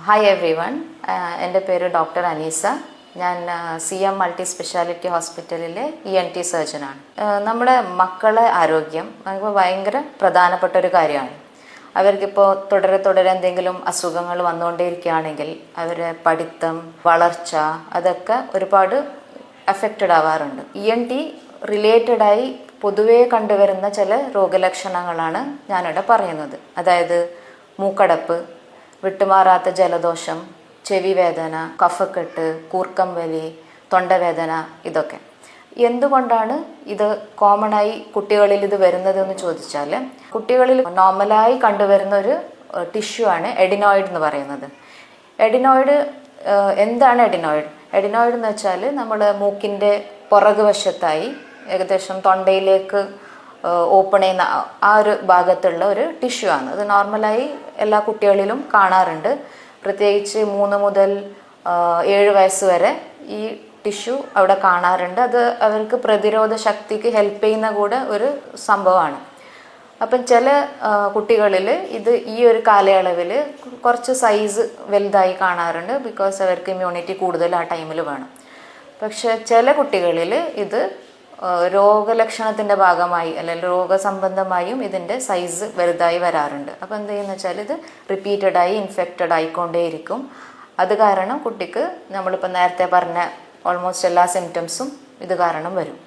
Hi every one. എൻ്റെ പേര് doctor Aneesa. ഞാൻ CM മൾട്ടി സ്പെഷ്യാലിറ്റി ഹോസ്പിറ്റലിലെ ENT സർജനാണ്. നമ്മുടെ മക്കളെ ആരോഗ്യം നമുക്ക് ഭയങ്കര പ്രധാനപ്പെട്ട ഒരു കാര്യമാണ്. അവർക്കിപ്പോൾ തുടരെ എന്തെങ്കിലും അസുഖങ്ങൾ വന്നുകൊണ്ടേയിരിക്കുകയാണെങ്കിൽ അവരുടെ പഠിത്തം, വളർച്ച അതൊക്കെ ഒരുപാട് അഫക്റ്റഡ് ആവാറുണ്ട്. ENT റിലേറ്റഡായി പൊതുവേ കണ്ടുവരുന്ന ചില രോഗലക്ഷണങ്ങളാണ് ഞാനിവിടെ പറയുന്നത്. അതായത് മൂക്കടപ്പ്, വിട്ടുമാറാത്ത ജലദോഷം, ചെവി വേദന, കഫക്കെട്ട്, കൂർക്കം വലി, തൊണ്ടവേദന, ഇതൊക്കെ. എന്തുകൊണ്ടാണ് ഇത് കോമണായി കുട്ടികളിൽ ഇത് വരുന്നത് എന്ന് ചോദിച്ചാൽ, കുട്ടികളിൽ നോർമലായി കണ്ടുവരുന്ന ഒരു ടിഷ്യൂ ആണ് എഡിനോയിഡ് എന്ന് പറയുന്നത്. എന്താണ് എഡിനോയിഡ്? എഡിനോയിഡ് എന്ന് വെച്ചാൽ നമ്മൾ മൂക്കിൻ്റെ പുറകു വശത്തായി ഏകദേശം തൊണ്ടയിലേക്ക് ഓപ്പൺ ചെയ്യുന്ന ആ ഒരു ഭാഗത്തുള്ള ഒരു ടിഷ്യൂ ആണ്. അത് നോർമലായി എല്ലാ കുട്ടികളിലും കാണാറുണ്ട്. പ്രത്യേകിച്ച് 3 മുതൽ 7 വയസ്സ് വരെ ഈ ടിഷ്യൂ അവിടെ കാണാറുണ്ട്. അത് അവർക്ക് പ്രതിരോധ ശക്തിക്ക് ഹെൽപ്പ് ചെയ്യുന്ന കൂടെ ഒരു സംഭവമാണ്. അപ്പം ചില കുട്ടികളിൽ ഇത് ഈ ഒരു കാലയളവിൽ കുറച്ച് സൈസ് വലുതായി കാണാറുണ്ട്. ബിക്കോസ് അവർക്ക് ഇമ്മ്യൂണിറ്റി കൂടുതൽ ആ ടൈമിൽ വേണം. പക്ഷെ ചില കുട്ടികളിൽ ഇത് രോഗലക്ഷണത്തിൻ്റെ ഭാഗമായി അല്ലെങ്കിൽ രോഗസംബന്ധമായും ഇതിൻ്റെ സൈസ് വലുതായി വരാറുണ്ട്. അപ്പോൾ എന്ത് ചെയ്യുന്ന വെച്ചാൽ ഇത് റിപ്പീറ്റഡായി ഇൻഫെക്റ്റഡ് ആയിക്കൊണ്ടേയിരിക്കും. അത് കാരണം കുട്ടിക്ക് നമ്മളിപ്പോൾ നേരത്തെ പറഞ്ഞ ഓൾമോസ്റ്റ് എല്ലാ സിംറ്റംസും ഇത് കാരണം വരും.